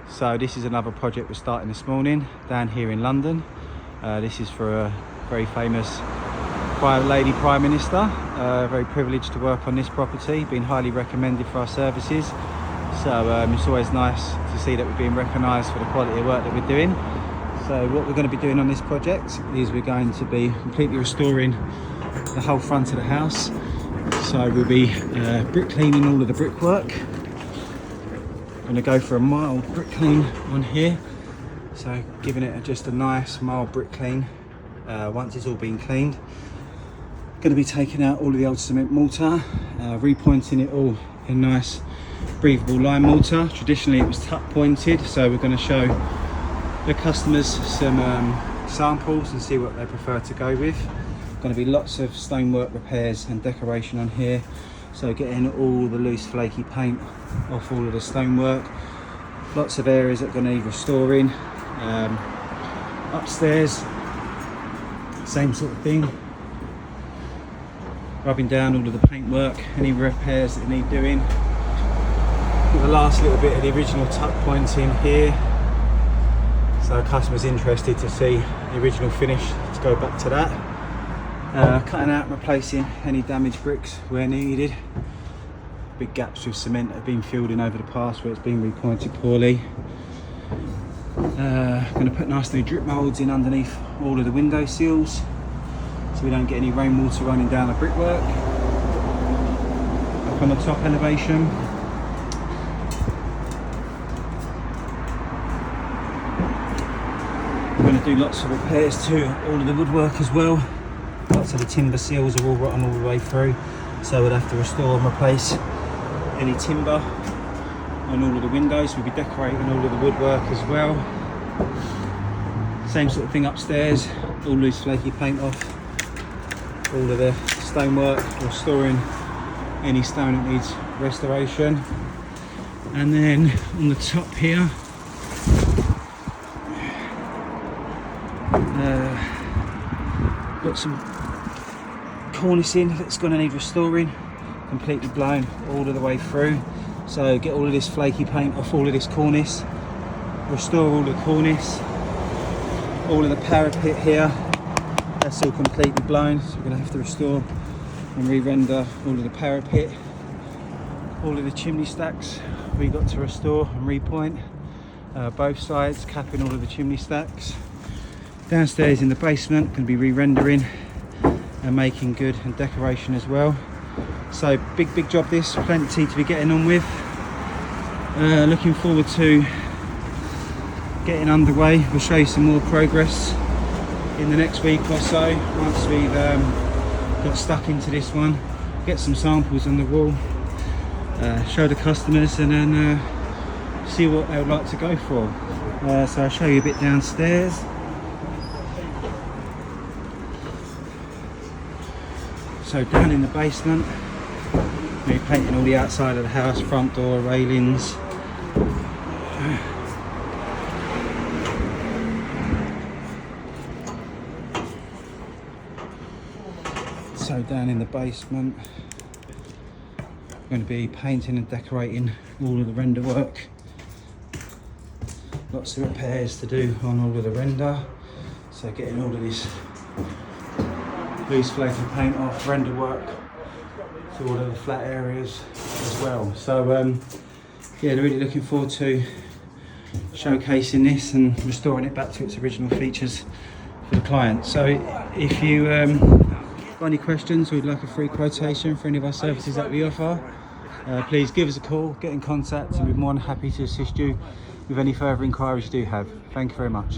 So this is another project we're starting this morning down here in London. This is for a very famous lady Prime Minister. Very privileged to work on this property, been highly recommended for our services. So it's always nice to see that we're being recognised for the quality of work that we're doing. So what we're going to be doing on this project is we're going to be completely restoring the whole front of the house. So we'll be brick cleaning all of the brickwork. I'm going to go for a mild brick clean on here. So giving it just a nice mild brick clean once it's all been cleaned. Going to be taking out all of the old cement mortar, repointing it all in nice breathable lime mortar. Traditionally it was tuck pointed, so we're going to show the customers some samples and see what they prefer to go with. Going to be lots of stonework repairs and decoration on here, so getting all the loose flaky paint off all of the stonework. Lots of areas that are going to need restoring. Upstairs, same sort of thing, rubbing down all of the paintwork, any repairs that need doing. The last little bit of the original tuck pointing here, so our customer's interested to see the original finish, to go back to that. Cutting out and replacing any damaged bricks where needed. Big gaps with cement that have been filled in over the past where it's been repointed poorly. Going to put nice new drip moulds in underneath all of the window sills so we don't get any rainwater running down the brickwork. Up on the top elevation, we're going to do lots of repairs to all of the woodwork as well. Lots of the timber seals are all rotten all the way through, so we'll have to restore and replace any timber on all of the windows. We'll be decorating all of the woodwork as well. Same sort of thing upstairs, all loose flaky paint off all of the stonework, restoring any stone that needs restoration. And then on the top here, got some cornicing that's going to need restoring, completely blown all of the way through. So get all of this flaky paint off all of this cornice, restore all the cornice, all of the parapet here, that's all completely blown, so we're going to have to restore and re-render all of the parapet. All of the chimney stacks we got to restore and repoint, both sides, capping all of the chimney stacks. Downstairs in the basement, going to be re-rendering and making good and decoration as well. So big job this, plenty to be getting on with. Looking forward to getting underway. We'll show you some more progress in the next week or so once we've got stuck into this one. Get some samples on the wall, show the customers, and then see what they would like to go for. So I'll show you a bit downstairs. So down in the basement, we're painting all the outside of the house, front door, railings. So down in the basement, we're going to be painting and decorating all of the render work. Lots of repairs to do on all of the render. So getting all of this loose flaky paint off, render work to all of the flat areas as well. So yeah, really looking forward to showcasing this and restoring it back to its original features for the client. So if you got any questions or would like a free quotation for any of our services that we offer, please give us a call, get in contact, and we're more than happy to assist you with any further inquiries you do have. Thank you very much.